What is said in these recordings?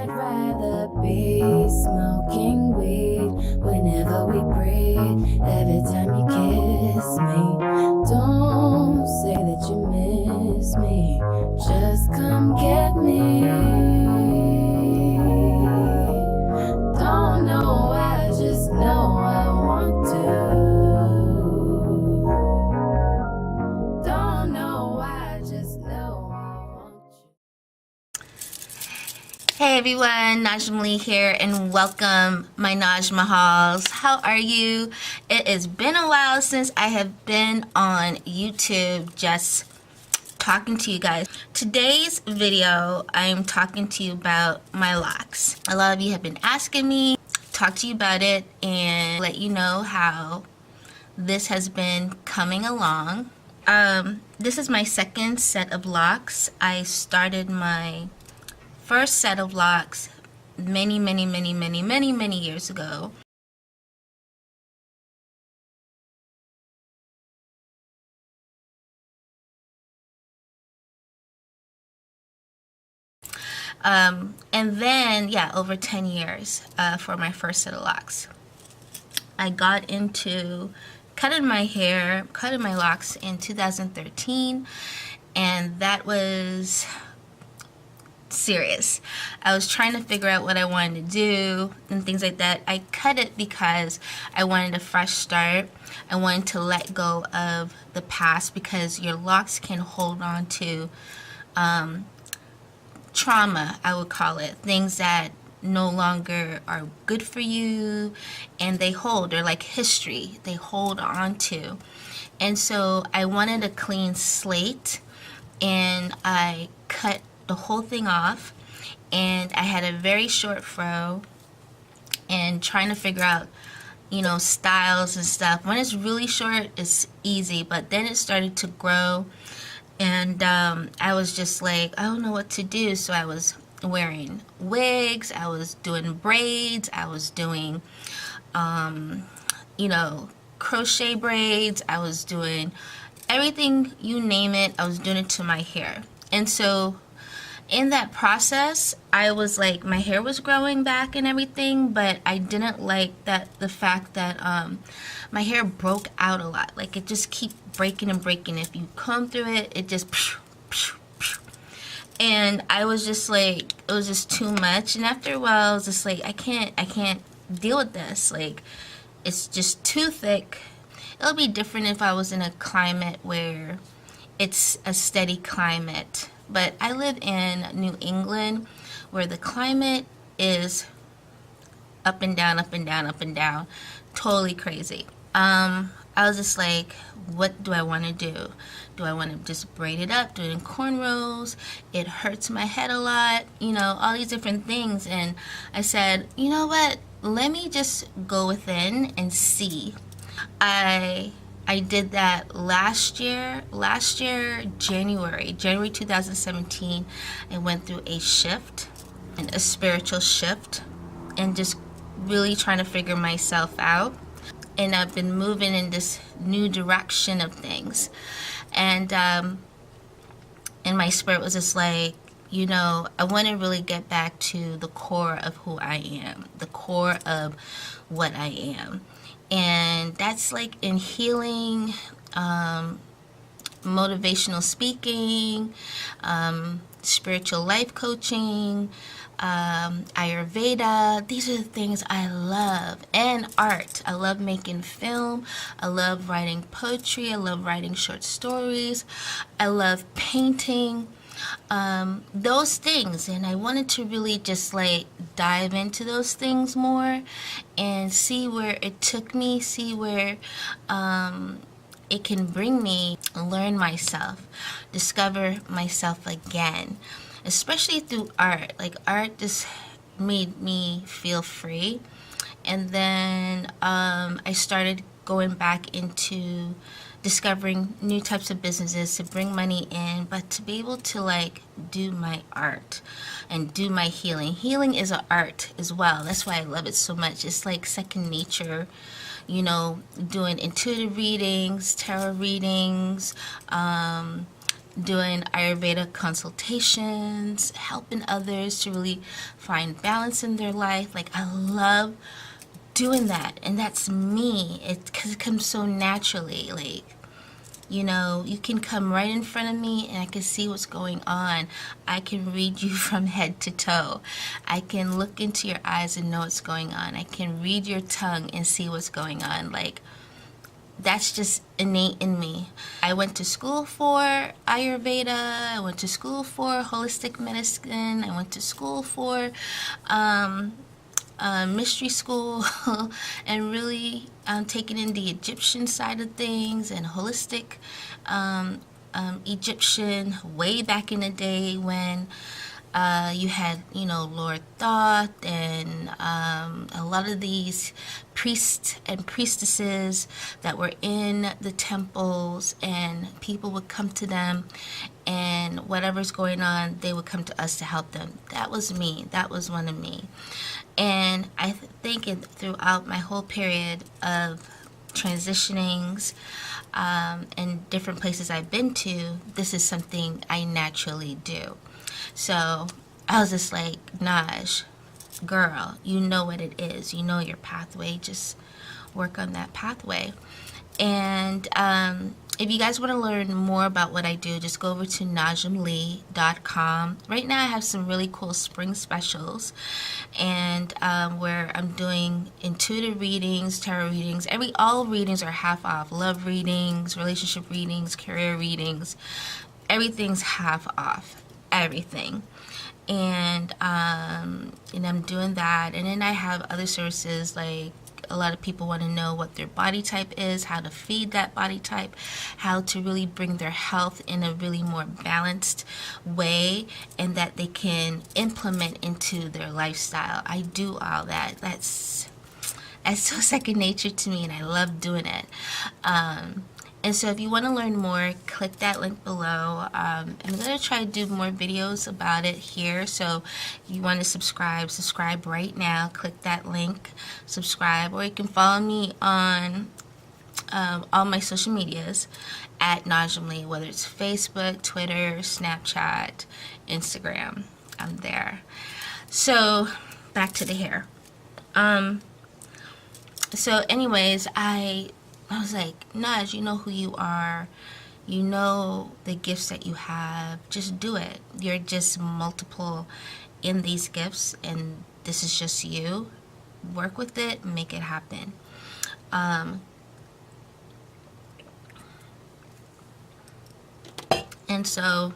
I'd rather be smoking weed whenever we breathe. Every time you kiss me, don't say that you miss me. Just come get me. Don't know why, just know I want to. Don't know why, just know I want you. Hey everyone, Najaam Lee here and welcome my NajMahals. How are you? It has been a while since I have been on YouTube just talking to you guys. Today's video, I'm talking to you about my locks. A lot of you have been asking me, talk to you about it and let you know how this has been coming along. This is my second set of locks. I started my first set of locks many years ago. And then, yeah, over 10 years for my first set of locks. I got into cutting my hair, cutting my locks in 2013, and that was serious. I was trying to figure out what I wanted to do and things like that. I cut it because I wanted a fresh start. I wanted to let go of the past because your locks can hold on to trauma, I would call it, things that no longer are good for you, and they're like history, they hold on to. And so I wanted a clean slate, and I cut the whole thing off, and I had a very short fro and trying to figure out, you know, styles and stuff. When it's really short, it's easy, but then it started to grow, and I was just like, I don't know what to do. So I was wearing wigs, I was doing braids, I was doing you know, crochet braids, I was doing everything, you name it, I was doing it to my hair. And so in that process, I was like, my hair was growing back and everything, but I didn't like the fact that my hair broke out a lot. Like, it just keep breaking and breaking. If you comb through it, it just and I was just like, it was just too much. And after a while, I was just like, I can't deal with this. Like, it's just too thick. It'll be different if I was in a climate where it's a steady climate. But I live in New England, where the climate is up and down, up and down, up and down. Totally crazy. I was just like, what do I want to do? Do I want to just braid it up, do it in cornrows? It hurts my head a lot, you know, all these different things. And I said, you know what? Let me just go within and see. I did that last year, January 2017, I went through a shift, and a spiritual shift, and just really trying to figure myself out. And I've been moving in this new direction of things. And my spirit was just like, you know, I want to really get back to the core of who I am, the core of what I am. And that's like in healing, motivational speaking, spiritual life coaching, Ayurveda. These are the things I love. And art. I love making film. I love writing poetry. I love writing short stories. I love painting. Those things, and I wanted to really just like dive into those things more and see where it took me, see where it can bring me, learn myself, discover myself again, especially through art. Like, art just made me feel free. And then I started going back into discovering new types of businesses to bring money in, but to be able to like do my art and do my healing. Healing is an art as well. That's why I love it so much. It's like second nature, you know, doing intuitive readings, tarot readings, doing Ayurveda consultations, helping others to really find balance in their life. Like, I love doing that, and that's me. Because it comes so naturally. Like, you know, you can come right in front of me and I can see what's going on. I can read you from head to toe. I can look into your eyes and know what's going on. I can read your tongue and see what's going on. Like, that's just innate in me. I went to school for Ayurveda. I went to school for holistic medicine. I went to school for mystery school and really taking in the Egyptian side of things and holistic Egyptian way back in the day when you had, you know, Lord Thoth and a lot of these priests and priestesses that were in the temples, and people would come to them, and whatever's going on, they would come to us to help them. That was me. That was one of me. And I think throughout my whole period of transitionings and different places I've been to, this is something I naturally do. So I was just like, Naj, girl, you know what it is. You know your pathway. Just work on that pathway. And if you guys want to learn more about what I do, just go over to NajamLee.com. Right now I have some really cool spring specials, and where I'm doing intuitive readings, tarot readings. All readings are half off. Love readings, relationship readings, career readings. Everything's half off. Everything. And I'm doing that. And then I have other services, like a lot of people want to know what their body type is, how to feed that body type, how to really bring their health in a really more balanced way, and that they can implement into their lifestyle. I do all that. That's so second nature to me, and I love doing it. And so if you want to learn more, click that link below. I'm going to try to do more videos about it here. So if you want to subscribe right now. Click that link, subscribe, or you can follow me on all my social medias at Najaam Lee, whether it's Facebook, Twitter, Snapchat, Instagram. I'm there. So back to the hair. So anyways, I was like, Naj, you know who you are. You know the gifts that you have. Just do it. You're just multiple in these gifts, and this is just you. Work with it, make it happen. And so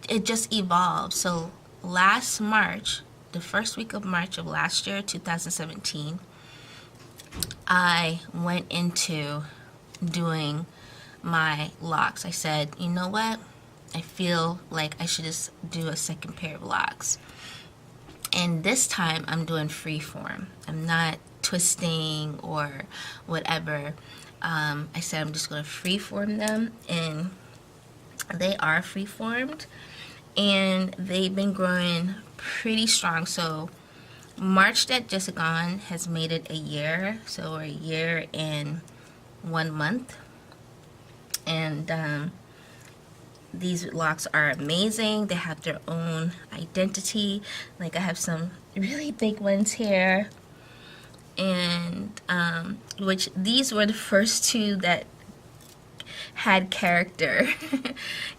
it just evolved. So last March, the first week of March of last year, 2017, I went into doing my locks. I said, you know what? I feel like I should just do a second pair of locks. And this time I'm doing freeform. I'm not twisting or whatever. I said I'm just going to freeform them, and they are freeformed, and they've been growing pretty strong. So March that just gone has made it a year, so we're a year and 1 month, and these locks are amazing. They have their own identity. Like, I have some really big ones here, and which these were the first two that had character,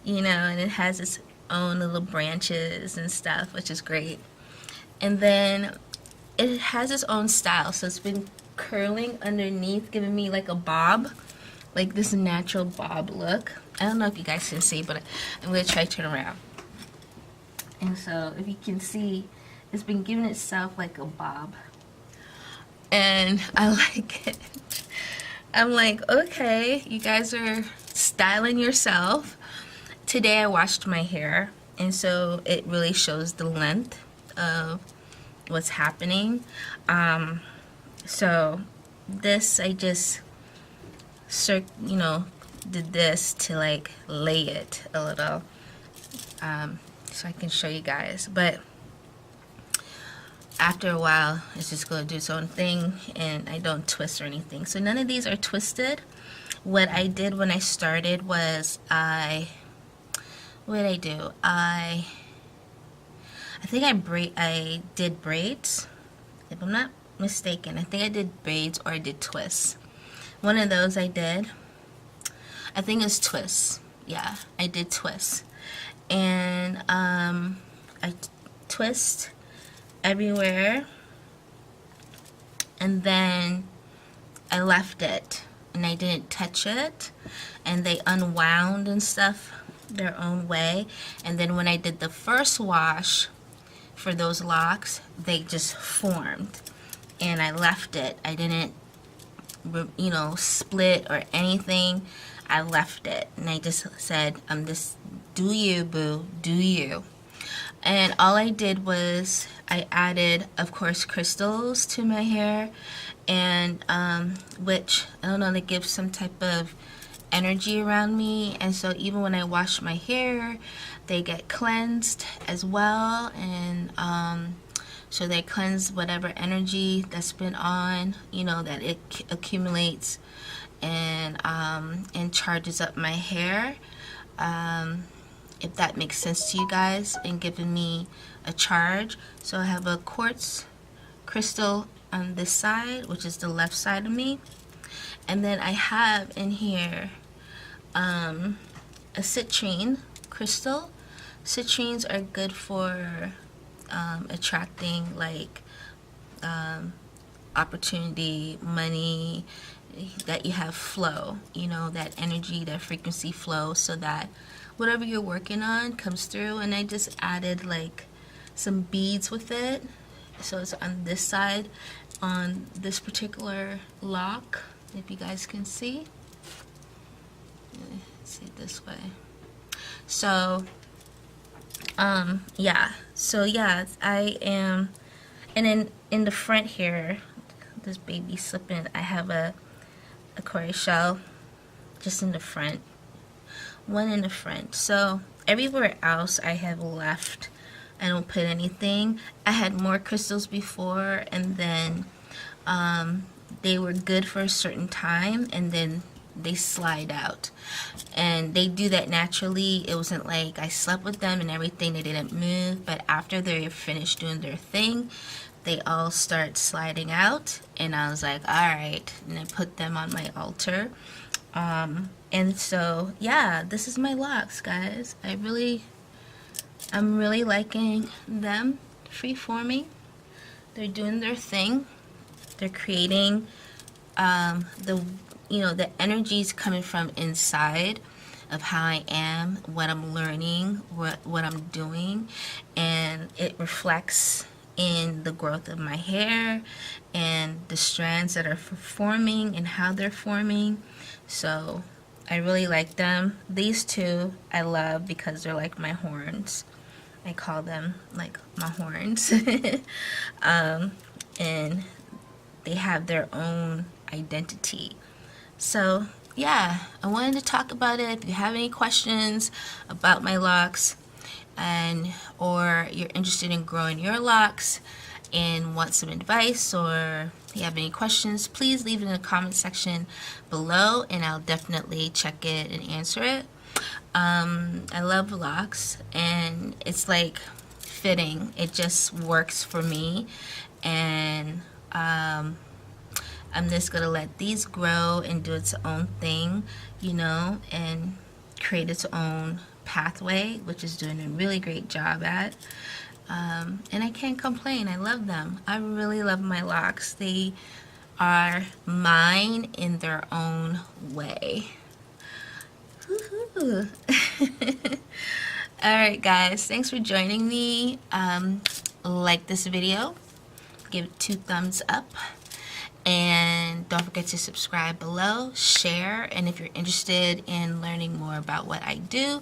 you know, and it has its own little branches and stuff, which is great. And then it has its own style, so it's been curling underneath, giving me like a bob, like this natural bob look. I don't know if you guys can see, but I'm going to try to turn around. And so if you can see, it's been giving itself like a bob. And I like it. I'm like, okay, you guys are styling yourself. Today I washed my hair, and so it really shows the length of what's happening. So this, I just did this to like lay it a little, so I can show you guys. But after a while, it's just going to do its own thing, and I don't twist or anything. So none of these are twisted. what I did when I started was what did I do? I think I did braids. If I'm not mistaken, I think I did braids or I did twists. One of those I did. I think it was twists. Yeah, I did twists. And I twist everywhere, and then I left it and I didn't touch it, and they unwound and stuff their own way. And then when I did the first wash for those locks, they just formed, and I left it. I didn't, you know, split or anything. I left it, and I just said, just do you, boo, do you. And all I did was I added, of course, crystals to my hair, and which, I don't know, they give some type of energy around me. And so even when I wash my hair, they get cleansed as well. And so they cleanse whatever energy that's been on, you know, that it accumulates and charges up my hair. If that makes sense to you guys, and giving me a charge. So I have a quartz crystal on this side, which is the left side of me, and then I have in here a citrine crystal. Citrines are good for attracting like opportunity, money, that you have flow, you know, that energy, that frequency flow, so that whatever you're working on comes through. And I just added like some beads with it, so it's on this side, on this particular lock, if you guys can see. Let's see it this way. So yeah, so yeah, I am. And then in the front here, this baby slipping, I have a aquarium shell just in the front, one in the front. So everywhere else I have left, I don't put anything. I had more crystals before, and then they were good for a certain time, and then they slide out, and they do that naturally. It wasn't like I slept with them and everything, they didn't move, but after they're finished doing their thing, they all start sliding out. And I was like, all right, and I put them on my altar. And so yeah, this is my locks, guys. I'm really liking them, free-forming. They're doing their thing. They're creating the energies coming from inside of how I am, what I'm learning, what I'm doing, and it reflects in the growth of my hair and the strands that are forming and how they're forming. So I really like them. These two I love because they're like my horns. I call them like my horns. And they have their own identity. So yeah, I wanted to talk about it. If you have any questions about my locks, or you're interested in growing your locks and want some advice, or you have any questions, please leave it in the comment section below, and I'll definitely check it and answer it. I love locks, and it's like fitting. It just works for me, and I'm just gonna let these grow and do its own thing, you know, and create its own pathway, which is doing a really great job at. And I can't complain. I love them. I really love my locks. They are mine in their own way. Alright guys, thanks for joining me. Like this video, give it 2 thumbs up, and don't forget to subscribe below, share, and if you're interested in learning more about what I do,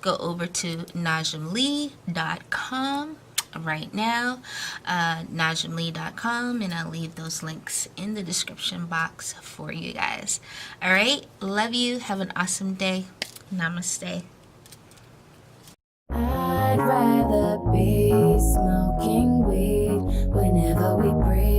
go over to NajMahal.com right now, NajMahal.com, and I'll leave those links in the description box for you guys. Alright, love you, have an awesome day, namaste. I'd rather be smoking weed whenever we breathe.